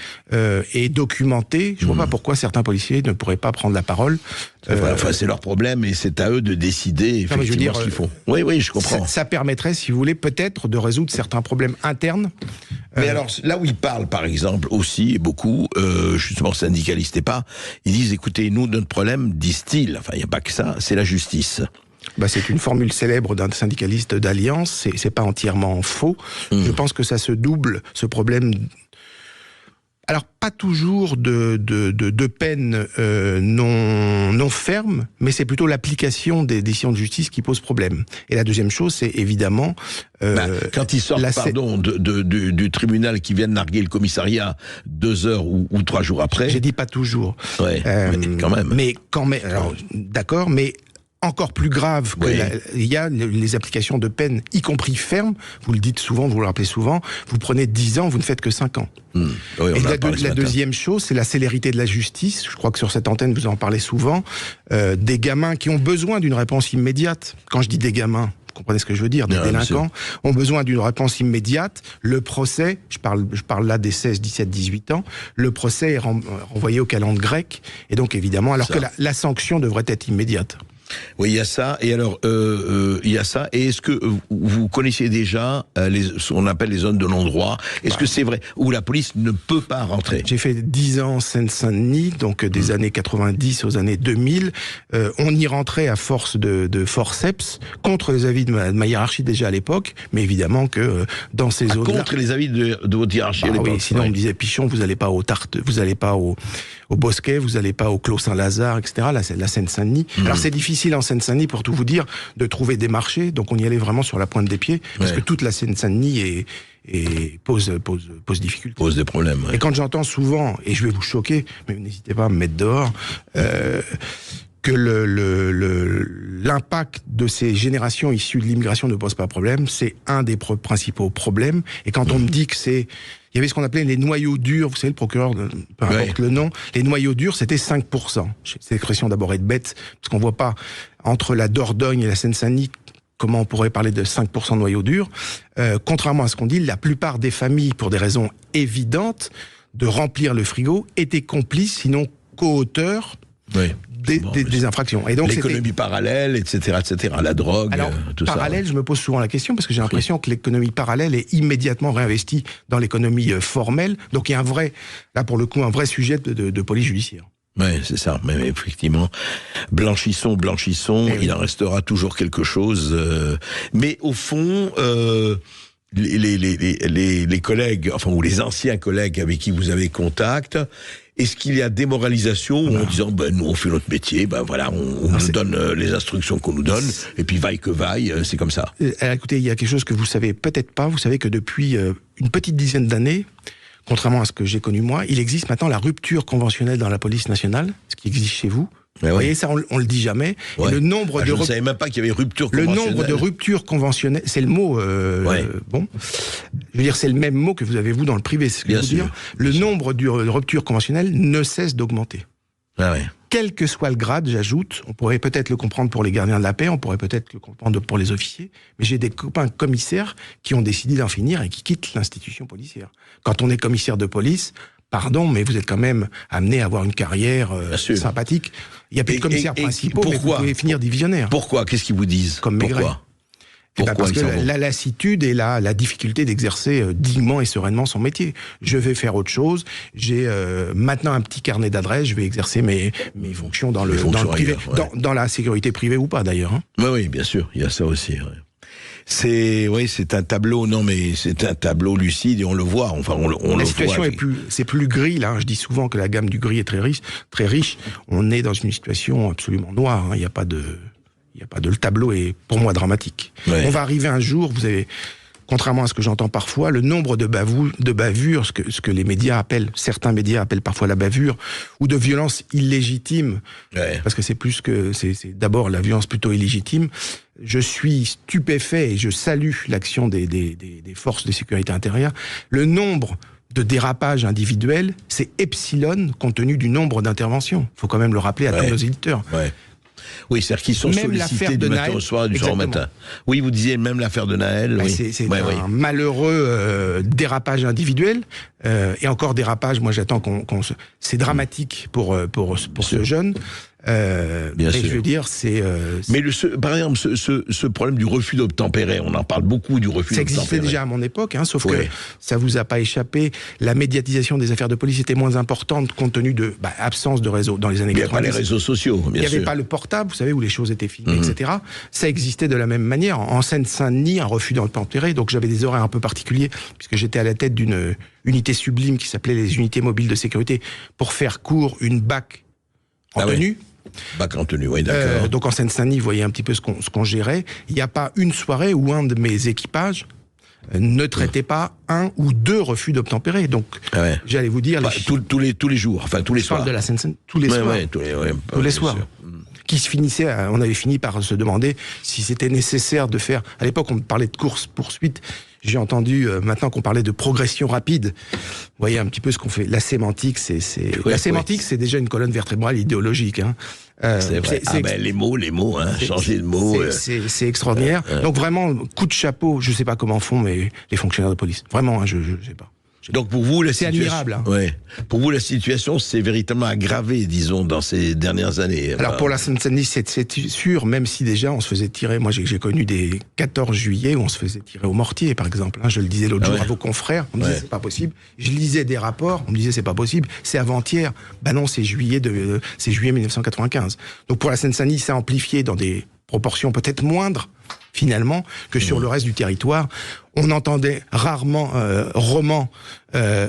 et documentés, je vois pas pourquoi certains policiers ne pourraient pas prendre la parole. Enfin, c'est leur problème et c'est à eux de décider effectivement ce qu'ils font. Oui, je comprends. Ça permettrait, si vous voulez, peut-être de résoudre certains problèmes internes. Mais alors, là où ils parlent, par exemple, aussi, et beaucoup, justement syndicalistes et pas, ils disent, écoutez, nous, notre problème, disent-ils, enfin, il n'y a pas que ça, c'est la justice. C'est une formule célèbre d'un syndicaliste d'Alliance, c'est pas entièrement faux. Je pense que ça se double, ce problème... Alors, pas toujours de peine non ferme, mais c'est plutôt l'application des décisions de justice qui pose problème. Et la deuxième chose, c'est évidemment... quand ils sortent, du tribunal qui viennent narguer le commissariat 2 heures ou 3 jours après... J'ai dit pas toujours. Ouais, mais quand même. Mais quand même... Alors, d'accord, mais... Encore plus grave que il y a les applications de peine, y compris fermes. Vous le dites souvent, vous le rappelez souvent. Vous prenez 10 ans, vous ne faites que 5 ans. Oui, et la deuxième chose, c'est la célérité de la justice. Je crois que sur cette antenne, vous en parlez souvent. Des gamins qui ont besoin d'une réponse immédiate. Quand je dis des gamins, vous comprenez ce que je veux dire, des délinquants ont besoin d'une réponse immédiate. Le procès, je parle là des 16, 17, 18 ans, le procès est renvoyé au calendrier grec. Et donc évidemment, alors que la sanction devrait être immédiate. Oui, il y a ça. Et alors, il y a ça. Et est-ce que vous connaissiez déjà ce qu'on appelle les zones de non-droit? Est-ce que c'est vrai? Où la police ne peut pas rentrer? J'ai fait 10 ans en Seine-Saint-Denis, donc des années 90 aux années 2000. On y rentrait à force de forceps, contre les avis de ma hiérarchie déjà à l'époque, mais évidemment que dans ces zones-là... Contre les avis de votre hiérarchie à l'époque? Oui, sinon on me disait, Pichon, vous allez pas au Tarte, vous allez pas au Bosquet, vous allez pas au Clos Saint-Lazare, etc. Là, c'est la Seine-Saint-Denis. Alors c'est difficile en Seine-Saint-Denis, pour tout vous dire, de trouver des marchés, donc on y allait vraiment sur la pointe des pieds, parce que toute la Seine-Saint-Denis pose difficulté. Pose des problèmes. Et quand j'entends souvent, et je vais vous choquer, mais n'hésitez pas à me mettre dehors, que l'impact de ces générations issues de l'immigration ne pose pas problème, c'est un des principaux problèmes. Et quand on me dit que il y avait ce qu'on appelait les noyaux durs, vous savez, le procureur, peu importe le nom, les noyaux durs, c'était 5%. Cette expression d'abord est bête, parce qu'on voit pas entre la Dordogne et la Seine-Saint-Denis comment on pourrait parler de 5% de noyaux durs. Contrairement à ce qu'on dit, la plupart des familles, pour des raisons évidentes, de remplir le frigo, étaient complices, sinon co-auteurs des infractions. Et donc l'économie parallèle, etc., la drogue, alors, tout parallèle, je me pose souvent la question, parce que j'ai l'impression que l'économie parallèle est immédiatement réinvestie dans l'économie formelle. Donc il y a là pour le coup, un vrai sujet de police judiciaire. Oui, c'est ça. Mais effectivement, blanchissons, il en restera toujours quelque chose. Mais au fond... les collègues, enfin, ou les anciens collègues avec qui vous avez contact, est-ce qu'il y a démoralisation en disant, nous on fait notre métier, on nous donne les instructions qu'on nous donne, et puis vaille que vaille, c'est comme ça. Écoutez, il y a quelque chose que vous savez peut-être pas, vous savez que depuis une petite dizaine d'années, contrairement à ce que j'ai connu moi, il existe maintenant la rupture conventionnelle dans la police nationale, ce qui existe chez vous. Vous voyez, ça, on le dit jamais. Ouais. Et le nombre je ne savais même pas qu'il y avait rupture conventionnelle. Le nombre de ruptures conventionnelles, c'est le mot, bon. Je veux dire, c'est le même mot que vous avez, vous, dans le privé, c'est ce que je veux dire. Le nombre de ruptures conventionnelles ne cesse d'augmenter. Ah ouais. Quel que soit le grade, j'ajoute, on pourrait peut-être le comprendre pour les gardiens de la paix, on pourrait peut-être le comprendre pour les officiers, mais j'ai des copains commissaires qui ont décidé d'en finir et qui quittent l'institution policière. Quand on est commissaire de police, pardon, mais vous êtes quand même amené à avoir une carrière sympathique. Il n'y a plus de commissaires principaux, mais vous pouvez finir divisionnaire. Pourquoi? Qu'est-ce qu'ils vous disent? Comme Maigret. Parce que la lassitude et la difficulté d'exercer dignement et sereinement son métier. Je vais faire autre chose. J'ai maintenant un petit carnet d'adresses. Je vais exercer mes fonctions dans le privé, dans la sécurité privée ou pas d'ailleurs. Hein. Oui, bien sûr. Il y a ça aussi. Ouais. C'est un tableau. Non, mais c'est un tableau lucide et on le voit. Enfin, on la le situation voit. c'est plus gris là. Je dis souvent que la gamme du gris est très riche. On est dans une situation absolument noire. Hein. Il n'y a pas de. Le tableau est, pour moi, dramatique. Ouais. On va arriver un jour, vous avez, contrairement à ce que j'entends parfois, le nombre de bavures, ce que les médias appellent, certains médias appellent parfois la bavure, ou de violence illégitime, parce que c'est d'abord la violence plutôt illégitime. Je suis stupéfait et je salue l'action des forces de sécurité intérieure. Le nombre de dérapages individuels, c'est epsilon compte tenu du nombre d'interventions. Il faut quand même le rappeler à tous nos éditeurs. Ouais. Oui, c'est-à-dire qu'ils sont sollicités du matin au soir, du soir au matin. Oui, vous disiez même l'affaire de Naël. Oui. C'est un malheureux dérapage individuel. Et encore dérapage, moi j'attends c'est dramatique pour ce jeune. Bien sûr. Je veux dire, mais par exemple, ce problème du refus d'obtempérer, on en parle beaucoup du refus d'obtempérer. Ça existait déjà à mon époque, hein, sauf que ça vous a pas échappé. La médiatisation des affaires de police était moins importante compte tenu de absence de réseau dans les années 90. Il n'y avait pas les réseaux sociaux, bien sûr. Il n'y avait pas le portable, vous savez, où les choses étaient filmées, etc. Ça existait de la même manière. En Seine-Saint-Denis, un refus d'obtempérer, donc j'avais des horaires un peu particuliers, puisque j'étais à la tête d'une unité sublime qui s'appelait les unités mobiles de sécurité, pour faire court une BAC en tenue. Bac en tenue, oui, d'accord. Donc en Seine-Saint-Denis, vous voyez un petit peu ce qu'on gérait. Il n'y a pas une soirée où un de mes équipages ne traitait pas un ou deux refus d'obtempérer. Donc, j'allais vous dire... tous les jours, enfin tous les soirs. Je parle de la Seine-Saint-Denis, tous les soirs. Tous les soirs. Qui se finissait, on avait fini par se demander si c'était nécessaire de faire... À l'époque, on parlait de course-poursuite. J'ai entendu, maintenant qu'on parlait de progression rapide, vous voyez un petit peu ce qu'on fait. La sémantique, la sémantique, c'est déjà une colonne vertébrale idéologique. Hein. C'est vrai. Les mots, hein, changer de mots. C'est extraordinaire. Donc vraiment, coup de chapeau, je sais pas comment font mais les fonctionnaires de police. Vraiment, hein, je sais pas. Donc pour vous, c'est admirable. Hein. Ouais. Pour vous, la situation s'est véritablement aggravée, disons, dans ces dernières années. Alors pour la Seine-Saint-Denis, c'est sûr, même si déjà on se faisait tirer. Moi, j'ai connu des 14 juillet où on se faisait tirer au mortier, par exemple. Hein, je le disais l'autre jour à vos confrères. On me disait c'est pas possible. Je lisais des rapports. On me disait c'est pas possible. C'est avant-hier. Ben non, c'est juillet 1995. Donc pour la Seine-Saint-Denis, ça a amplifié dans des proportions peut-être moindres, finalement, que sur le reste du territoire. On entendait rarement romans. Je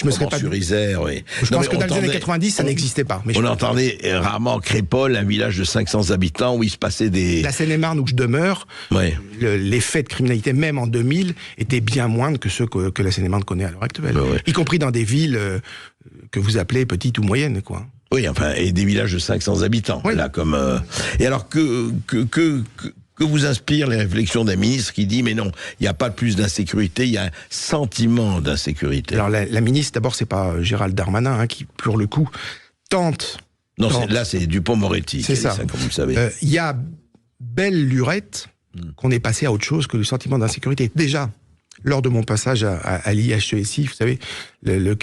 me serais pas sur Isère, oui. Je pense que dans les années 90, ça n'existait pas. Mais on entendait rarement Crépol, un village de 500 habitants où il se passait des... La Seine-et-Marne où je demeure, les faits de criminalité, même en 2000, étaient bien moindres que ceux que la Seine-et-Marne connaît à l'heure actuelle. Y compris dans des villes que vous appelez petites ou moyennes, quoi. Oui, enfin, et des villages de 500 habitants. Là, comme. Et alors que vous inspirent les réflexions d'un ministre qui dit mais non, il n'y a pas plus d'insécurité, il y a un sentiment d'insécurité. Alors la ministre, d'abord, c'est pas Gérald Darmanin hein, qui, pour le coup, tente. Non, là c'est Dupond-Moretti. C'est ça. Comme vous le savez. Il y a belle lurette qu'on est passé à autre chose que le sentiment d'insécurité. Déjà, lors de mon passage à l'IHESI, vous savez,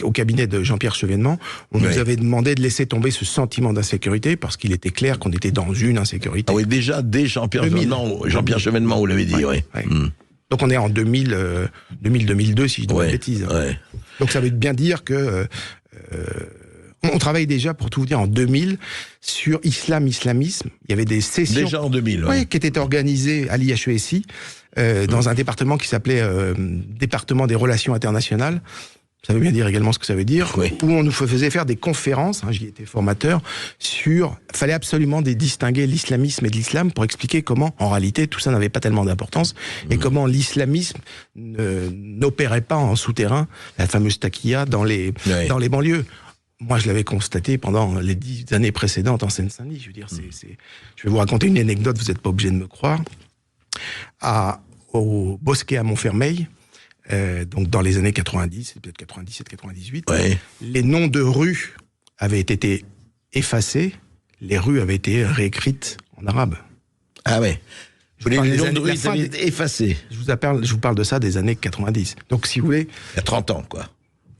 au cabinet de Jean-Pierre Chevènement, on nous avait demandé de laisser tomber ce sentiment d'insécurité parce qu'il était clair qu'on était dans une insécurité. Ah oui, déjà, dès Jean-Pierre Chevènement, vous l'avez dit, oui. Donc on est en 2000-2002, si je dis pas de bêtises. Donc ça veut bien dire que... on travaille déjà, pour tout vous dire, en 2000 sur islamisme. Il y avait des sessions... Déjà en 2000, qui étaient organisées à l'IHESI, dans un département qui s'appelait département des relations internationales. Ça veut bien dire également ce que ça veut dire. Où on nous faisait faire des conférences, j'y étais formateur, fallait absolument distinguer l'islamisme et de l'islam pour expliquer comment, en réalité, tout ça n'avait pas tellement d'importance, et comment l'islamisme n'opérait pas en souterrain, la fameuse taquilla, dans les banlieues. Moi, je l'avais constaté pendant les 10 années précédentes en Seine-Saint-Denis. Je veux dire, je vais vous raconter une anecdote, vous n'êtes pas obligé de me croire. Au Bosquet à Montfermeil, donc dans les années 90, peut-être 97-98, les noms de rues avaient été effacées, les rues avaient été réécrites en arabe. Ah ouais. Les noms de rues avaient été effacés. Je vous parle de ça des années 90. Donc si vous voulez... Il y a 30 ans, quoi.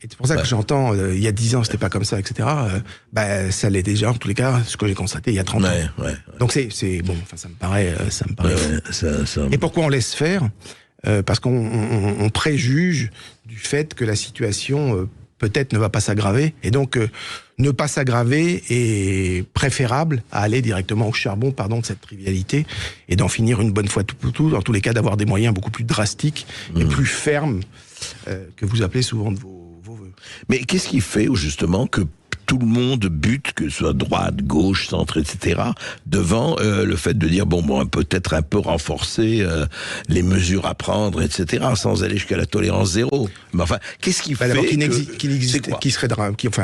Et c'est pour ça que j'entends, il y a 10 ans, c'était pas comme ça, etc. Ça l'est déjà, en tous les cas, ce que j'ai constaté il y a 30 ans. Ouais. Donc c'est bon, ça me paraît... Et pourquoi on laisse faire ? Parce qu'on préjuge du fait que la situation peut-être ne va pas s'aggraver. Et donc, ne pas s'aggraver est préférable à aller directement au charbon, de cette trivialité, et d'en finir une bonne fois pour tout. Dans tous les cas, d'avoir des moyens beaucoup plus drastiques et plus fermes que vous appelez souvent de vos voeux. Mais qu'est-ce qui fait, justement, que tout le monde bute, que ce soit droite, gauche, centre, etc., devant le fait de dire, peut-être un peu renforcer les mesures à prendre, etc., sans aller jusqu'à la tolérance zéro. Mais enfin, qu'est-ce qui fait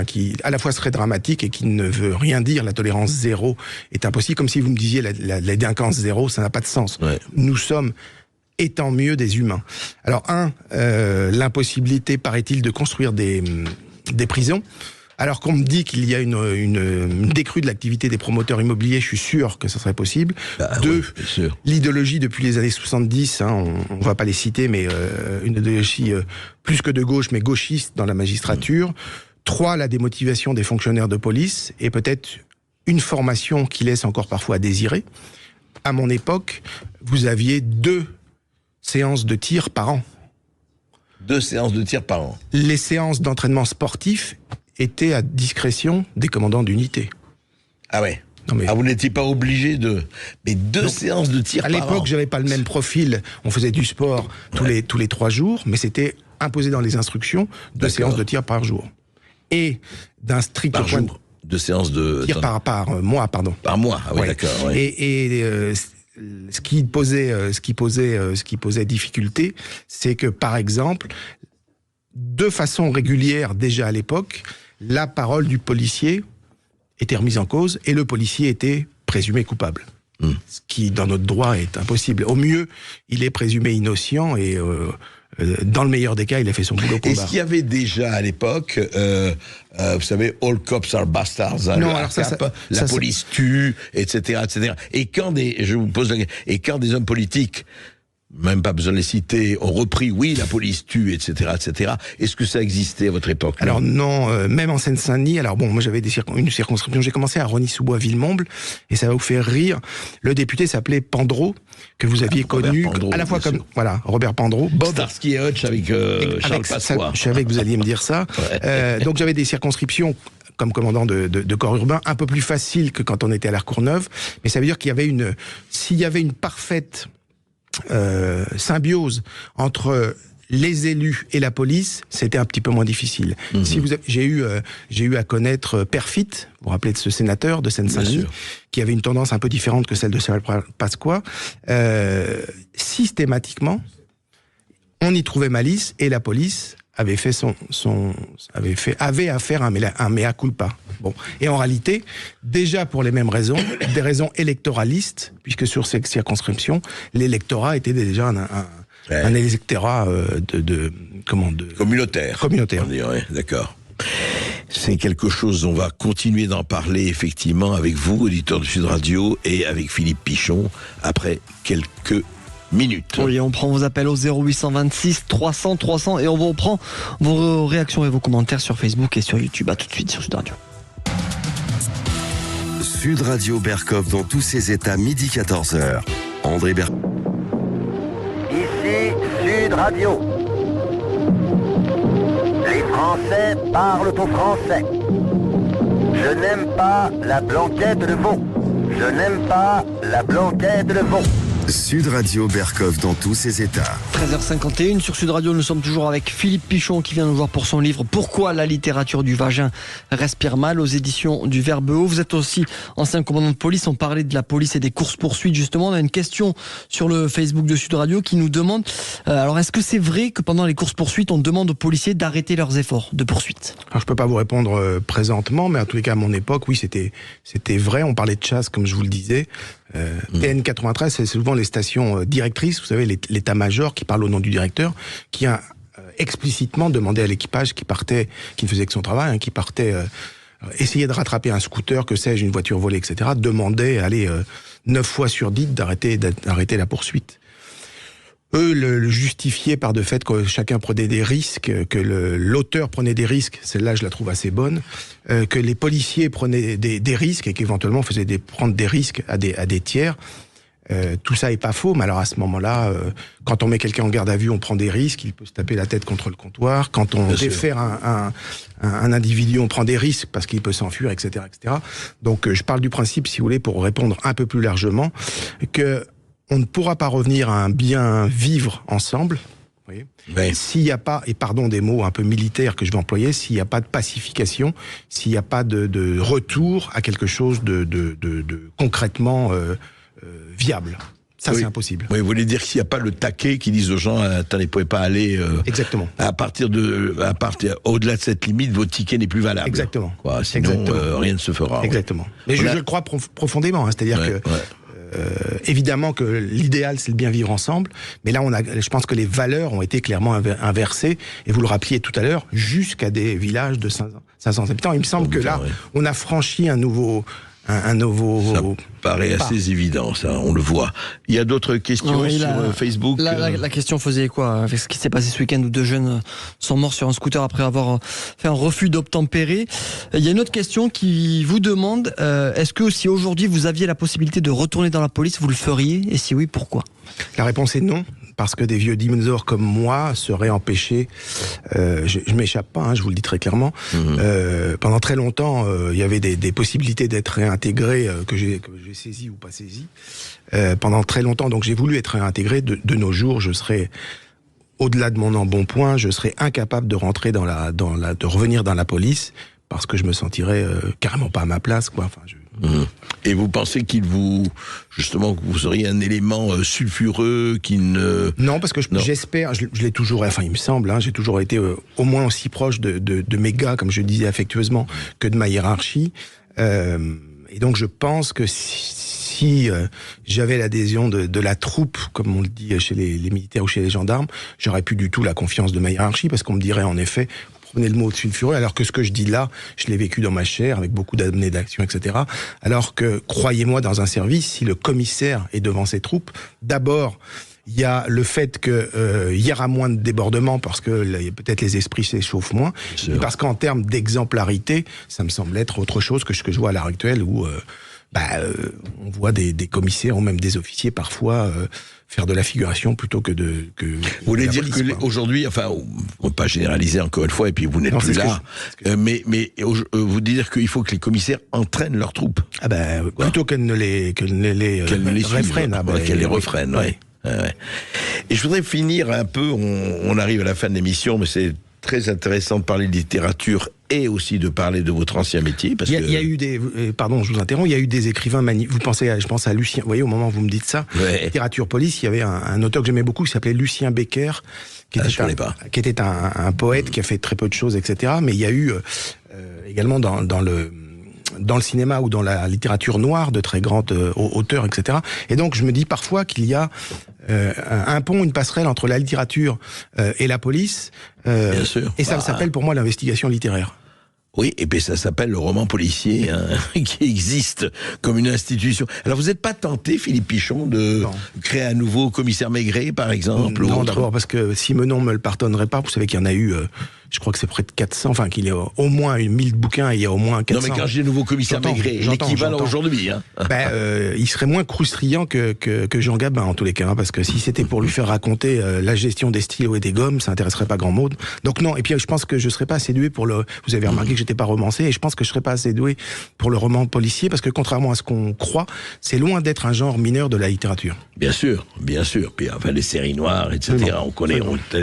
qui à la fois serait dramatique et qui ne veut rien dire, la tolérance zéro est impossible, comme si vous me disiez la délinquance zéro, ça n'a pas de sens. Ouais. Nous sommes, et tant mieux, des humains. Alors, l'impossibilité, paraît-il, de construire des prisons. Alors qu'on me dit qu'il y a une décrue de l'activité des promoteurs immobiliers, je suis sûr que ça serait possible. Deux, l'idéologie depuis les années 70, on va pas les citer, mais une idéologie plus que de gauche, mais gauchiste dans la magistrature. 3, la démotivation des fonctionnaires de police, et peut-être une formation qui laisse encore parfois à désirer. À mon époque, vous aviez 2 séances de tir par an. 2 séances de tir par an. Les séances d'entraînement sportif étaient à discrétion des commandants d'unité. Ah ouais. Vous n'étiez pas obligé de... Mais 2 séances de tir par an. À l'époque, j'avais pas le même profil. On faisait du sport tous les 3 jours, mais c'était imposé dans les instructions 2 séances de tir par jour. Et d'un strict par point jour. 2 séances de... tir par mois, pardon. Par mois, ah oui, ouais. D'accord. Ouais. Et ce qui posait difficulté, c'est que, par exemple, de façon régulière, déjà à l'époque, la parole du policier était remise en cause et le policier était présumé coupable. Ce qui, dans notre droit, est impossible. Au mieux, il est présumé innocent et, dans le meilleur des cas, il a fait son boulot au combat. Est-ce qu'il y avait déjà à l'époque, vous savez, all cops are bastards, non, alors la police tue, etc., etc. Et quand des hommes politiques, même pas besoin de les citer, ont repris, oui, la police tue, etc., etc. Est-ce que ça existait à votre époque? Alors non, même en Seine-Saint-Denis, alors bon, moi j'avais une circonscription, j'ai commencé à Rosny-sous-Bois-Villemomble, et ça va vous faire rire, le député s'appelait Pandreau, que vous aviez connu, Pandreau, à la fois comme, voilà, Robert Pandreau, Bob... Starsky et Hutch avec Charles Pasqua. Je savais que vous alliez me dire ça. Donc j'avais des circonscriptions comme commandant de corps urbain, un peu plus facile que quand on était à la Courneuve, mais ça veut dire qu'il y avait s'il y avait une parfaite symbiose entre les élus et la police, c'était un petit peu moins difficile. J'ai eu à connaître Perfit, vous vous rappelez de ce sénateur de Seine-Saint-Denis, qui avait une tendance un peu différente que celle de Charles Pasqua. Systématiquement, on y trouvait malice et la police avait affaire à un mea culpa. Bon. Et en réalité, déjà pour les mêmes raisons, des raisons électoralistes, puisque sur ces circonscriptions, l'électorat était déjà un électorat communautaire. Communautaire. On dirait, d'accord. C'est quelque chose, on va continuer d'en parler effectivement avec vous, auditeur de Sud Radio, et avec Philippe Pichon, après quelques minutes. Oui, on prend vos appels au 0826 300 300 et on vous reprend vos réactions et vos commentaires sur Facebook et sur YouTube. À tout de suite sur Sud Radio. Sud Radio Berkov dans tous ses états, midi 14h. André Berkov. Ici Sud Radio. Les Français parlent au français. Je n'aime pas la blanquette de veau. Je n'aime pas la blanquette de veau. Sud Radio Berkov dans tous ses états. 13h51 sur Sud Radio, nous sommes toujours avec Philippe Pichon qui vient nous voir pour son livre « Pourquoi la littérature du vagin respire mal » aux éditions du Verbe Haut. Vous êtes aussi ancien commandant de police, on parlait de la police et des courses-poursuites justement. On a une question sur le Facebook de Sud Radio qui nous demande alors est-ce que c'est vrai que pendant les courses-poursuites on demande aux policiers d'arrêter leurs efforts de poursuite? Alors je peux pas vous répondre présentement, mais en tous les cas à mon époque, oui, c'était vrai. On parlait de chasse comme je vous le disais. TN93, c'est souvent les stations directrices, vous savez, l'état-major qui parle au nom du directeur, qui a explicitement demandé à l'équipage qui ne faisait que son travail, qui partait essayer de rattraper un scooter, que sais-je, une voiture volée, etc., demandait, 9 fois sur 10 d'arrêter la poursuite. Eux le justifiaient par le fait que chacun prenait des risques, que l'auteur prenait des risques, celle-là je la trouve assez bonne, que les policiers prenaient des risques et qu'éventuellement faisaient prendre des risques à des tiers. Tout ça est pas faux, mais alors à ce moment-là, quand on met quelqu'un en garde à vue, on prend des risques, il peut se taper la tête contre le comptoir. Quand on défère un individu, on prend des risques parce qu'il peut s'enfuir, etc., etc. Donc je parle du principe, si vous voulez, pour répondre un peu plus largement, que on ne pourra pas revenir à un bien vivre ensemble. S'il n'y a pas, et pardon des mots un peu militaires que je vais employer, s'il n'y a pas de pacification, s'il n'y a pas de retour à quelque chose de concrètement viable. Ça, c'est impossible. Oui, vous voulez dire que s'il n'y a pas le taquet qui disent aux gens, attendez, vous ne pouvez pas aller... Exactement. Au-delà de cette limite, votre ticket n'est plus valable. Exactement. Sinon, rien ne se fera. Exactement. Mais je le crois profondément, c'est-à-dire que... évidemment que l'idéal c'est le bien vivre ensemble, mais là je pense que les valeurs ont été clairement inversées, et vous le rappeliez tout à l'heure, jusqu'à des villages de 500 habitants. Il me semble que là, on a franchi un nouveau... Ça paraît assez évident, ça, on le voit. Il y a d'autres questions sur Facebook. La question faisait quoi avec ce qui s'est passé ce week-end où 2 jeunes sont morts sur un scooter après avoir fait un refus d'obtempérer. Il y a une autre question qui vous demande est-ce que si aujourd'hui vous aviez la possibilité de retourner dans la police, vous le feriez? Et si oui, pourquoi? La réponse est non. Parce que des vieux dinosaures comme moi seraient empêchés. Je m'échappe pas, je vous le dis très clairement. Pendant très longtemps, il y avait des possibilités d'être réintégré que j'ai saisi ou pas saisi. Pendant très longtemps, donc j'ai voulu être réintégré. De nos jours, je serais au-delà de mon embonpoint, je serais incapable de rentrer de revenir dans la police parce que je me sentirais carrément pas à ma place, quoi. Enfin, Et vous pensez que vous seriez un élément sulfureux qui ne... Non, parce que j'espère, je l'ai toujours, enfin il me semble, j'ai toujours été au moins aussi proche de mes gars, comme je disais affectueusement, que de ma hiérarchie. Et donc je pense que si j'avais l'adhésion de la troupe, comme on le dit chez les militaires ou chez les gendarmes, j'aurais plus du tout la confiance de ma hiérarchie, parce qu'on me dirait en effet... Prenez le mot sulfureux, alors que ce que je dis là, je l'ai vécu dans ma chair, avec beaucoup d'années d'action, etc. Alors que, croyez-moi, dans un service, si le commissaire est devant ses troupes, d'abord, il y a le fait qu'il y aura moins de débordements, parce que peut-être les esprits s'échauffent moins, et parce qu'en termes d'exemplarité, ça me semble être autre chose que ce que je vois à l'heure actuelle, où on voit des commissaires ou même des officiers parfois... faire de la figuration plutôt que vous voulez dire qu'aujourd'hui, enfin, on ne peut pas généraliser encore une fois, et puis vous n'êtes plus là, mais vous dire qu'il faut que les commissaires entraînent leurs troupes. Plutôt qu'elles ne les refreinent. Qu'elles les refreinent, oui. Et je voudrais finir un peu, on arrive à la fin de l'émission, mais c'est très intéressant de parler de littérature et aussi de parler de votre ancien métier. Parce il y a eu des... Pardon, je vous interromps. Il y a eu des écrivains magnifiques. Vous pensez, je pense à Lucien... Vous voyez, au moment où vous me dites ça, littérature police, il y avait un auteur que j'aimais beaucoup qui s'appelait Lucien Becker, qui était un poète qui a fait très peu de choses, etc. Mais il y a eu également dans le cinéma ou dans la littérature noire de très grands auteurs, etc. Et donc je me dis parfois qu'il y a un pont, une passerelle entre la littérature et la police. Bien sûr. Et ça s'appelle pour moi l'investigation littéraire. Oui, et puis ça s'appelle le roman policier, qui existe comme une institution. Alors vous n'êtes pas tenté, Philippe Pichon, de créer un nouveau commissaire Maigret, par exemple? Non, d'abord parce que Simenon me le pardonnerait pas. Vous savez qu'il y en a eu... je crois que c'est près de 400, enfin qu'il y a au moins 1000 bouquins et il y a au moins 400. Non mais quand j'ai le nouveau commissaire Maigret, l'équivalent aujourd'hui. Il serait moins croustillant que Jean Gabin en tous les cas, parce que si c'était pour lui faire raconter la gestion des stylos et des gommes, ça intéresserait pas grand monde. Donc non, et puis je pense que je serais pas assez doué pour vous avez remarqué que j'étais pas romancé, et je pense que je serais pas assez doué pour le roman policier, parce que contrairement à ce qu'on croit, c'est loin d'être un genre mineur de la littérature. Bien sûr. Puis enfin les séries noires, etc. On connaît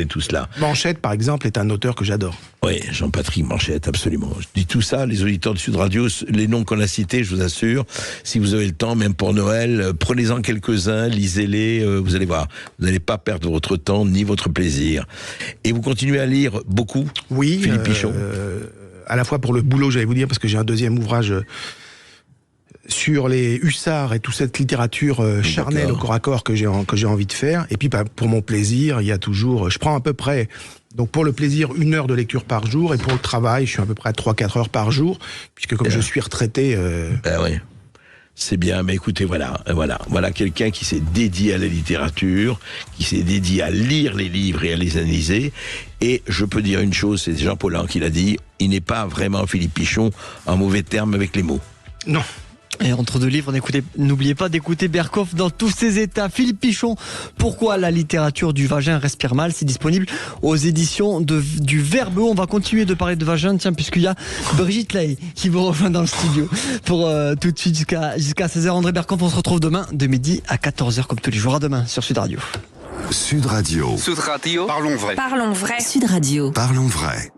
tout cela. Manchette, par exemple, est un auteur que j'adore. Oui, Jean-Patrick Manchette, absolument. Je dis tout ça, les auditeurs de Sud Radio, les noms qu'on a cités, je vous assure, si vous avez le temps, même pour Noël, prenez-en quelques-uns, lisez-les, vous allez voir, vous n'allez pas perdre votre temps ni votre plaisir. Et vous continuez à lire beaucoup, Philippe Pichon? À la fois pour le boulot, j'allais vous dire, parce que j'ai un deuxième ouvrage sur les hussards et toute cette littérature charnelle au corps à corps que j'ai envie de faire. Et puis pour mon plaisir, il y a toujours, je prends à peu près, donc pour le plaisir, 1 heure de lecture par jour, et pour le travail, je suis à peu près à 3-4 heures par jour, puisque comme je suis retraité... oui. C'est bien, mais écoutez, voilà quelqu'un qui s'est dédié à la littérature, qui s'est dédié à lire les livres et à les analyser. Et je peux dire une chose, c'est Jean Paulhan qui l'a dit, il n'est pas vraiment Philippe Pichon en mauvais termes avec les mots. Non. Et entre deux livres, n'oubliez pas d'écouter Berkoff dans tous ses états. Philippe Pichon, pourquoi la littérature du vagin respire mal? C'est disponible aux éditions du Verbe. On va continuer de parler de vagin, tiens, puisqu'il y a Brigitte Lay qui vous rejoint dans le studio pour tout de suite jusqu'à 16h. André Berkoff, on se retrouve demain de midi à 14h comme tous les jours. À demain sur Sud Radio. Sud Radio. Sud Radio. Parlons vrai. Parlons vrai. Sud Radio. Parlons vrai.